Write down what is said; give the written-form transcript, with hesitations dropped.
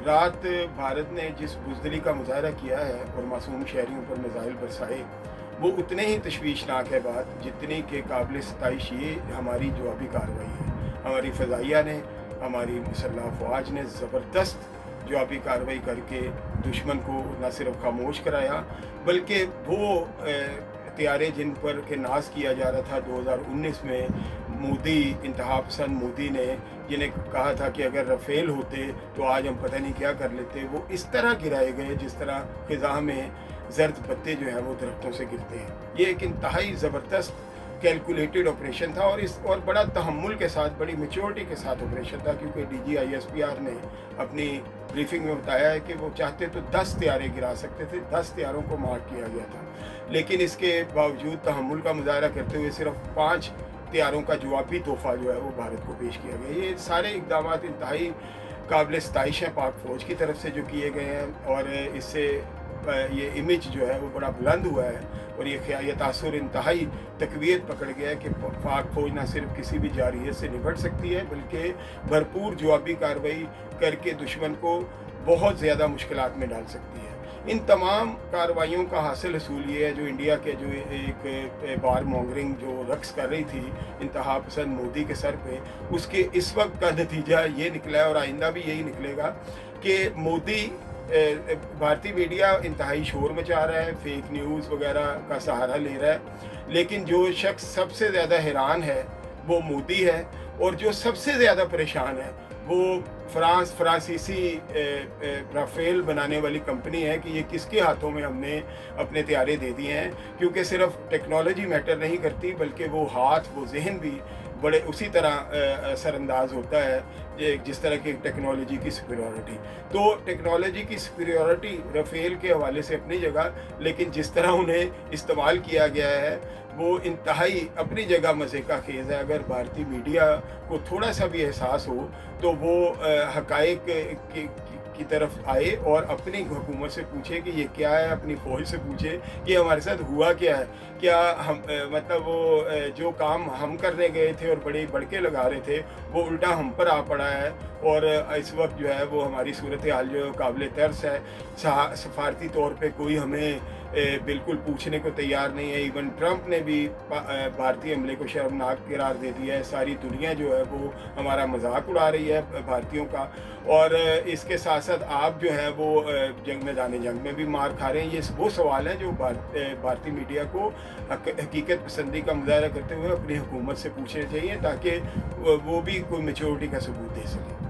रात भारत ने जिस बुज़दिली का मुज़ाहरा किया है और मासूम शहरियों पर मिसाइल बरसाए, वो उतने ही तशवीशनाक है बात जितनी कि काबिल सताइश ये हमारी जवाबी कार्रवाई है। हमारी फ़ज़ाइया ने, हमारी मुसल्लह अफ़वाज ने ज़बरदस्त जवाबी कार्रवाई करके दुश्मन को न सिर्फ खामोश कराया, बल्कि वो हत्यारे जिन पर के नाज किया जा रहा था 2019 में, मोदी, इंतहा पसंद मोदी ने, जिन्हें कहा था कि अगर राफेल होते तो आज हम पता नहीं क्या कर लेते, वो इस तरह गिराए गए जिस तरह ख़िज़ा में ज़र्द पत्ते जो हैं वो दरख्तों से गिरते हैं। ये एक इंतहाई ज़बरदस्त कैलकुलेटेड ऑपरेशन था और बड़ा तहम्मुल के साथ, बड़ी मैच्योरिटी के साथ ऑपरेशन था, क्योंकि DG ISPR ने अपनी ब्रीफिंग में बताया है कि वो चाहते तो 10 तैयारे गिरा सकते थे, 10 तैयारों को मार्क किया गया था, लेकिन इसके बावजूद तहम्मुल का मुजाहरा करते हुए सिर्फ 5 तैयारों का जवाबी तोहफ़ा जो है वो भारत को पेश किया गया। ये सारे इक़दाम इंतहाई काबिल सताइश हैं पाक फ़ौज की तरफ से जो किए गए हैं, और इससे ये इमेज जो है वो बड़ा बुलंद हुआ है, और ये तासुर इंतहाई तक़वियत पकड़ गया है कि पाक फ़ौज न सिर्फ किसी भी जारहियत से निपट सकती है, बल्कि भरपूर जवाबी कार्रवाई करके दुश्मन को बहुत ज़्यादा मुश्किलात में डाल सकती है। इन तमाम कार्रवाइयों का हासिल हसूल ये है, जो इंडिया के जो एक बार मॉन्गरिंग जो रक्स कर रही थी इंतहा पसंद मोदी के सर पे, उसके इस वक्त का नतीजा ये निकला है, और आइंदा भी यही निकलेगा कि मोदी, भारतीय मीडिया इंतहाई शोर मचा रहा है, फेक न्यूज़ वगैरह का सहारा ले रहा है, लेकिन जो शख्स सबसे ज़्यादा हैरान है वो मोदी है, और जो सबसे ज़्यादा परेशान है वो फ्रांसीसी राफेल बनाने वाली कंपनी है कि ये किसके हाथों में हमने अपने तैयारे दे दिए हैं, क्योंकि सिर्फ टेक्नोलॉजी मैटर नहीं करती, बल्कि वो हाथ, वो जहन भी बड़े उसी तरह असरअंदाज होता है जिस तरह की टेक्नोलॉजी की सुपीरियॉरिटी। तो टेक्नोलॉजी की सुपीरियॉरिटी राफेल के हवाले से अपनी जगह, लेकिन जिस तरह उन्हें इस्तेमाल किया गया है वो इंतहाई अपनी जगह मज़े का खेज़ है। अगर भारतीय मीडिया को थोड़ा सा भी एहसास हो तो वो हक़ाइक़ की तरफ आए और अपनी हुकूमत से पूछे कि ये क्या है, अपनी फ़ौज से पूछे कि हमारे साथ हुआ क्या है, क्या हम मतलब वो जो काम हम करने गए थे और बड़े बड़के लगा रहे थे वो उल्टा हम पर आ पड़ा है, और इस वक्त जो है वो हमारी सूरत हाल जो काबिल तरस है। सफारती तौर पे कोई हमें बिल्कुल पूछने को तैयार नहीं है। इवन ट्रंप ने भी भारतीय हमले को शर्मनाक करार दे दिया है। सारी दुनिया जो है वो हमारा मजाक उड़ा रही है भारतीयों का, और इसके साथ साथ आप जो हैं वो जंग में भी मार खा रहे हैं। ये वो सवाल हैं जो भारतीय मीडिया को हकीकत पसंदी का मुजाहरा करते हुए अपनी हुकूमत से पूछने चाहिए, ताकि वो भी कोई मैच्योरिटी का सबूत दे सकें।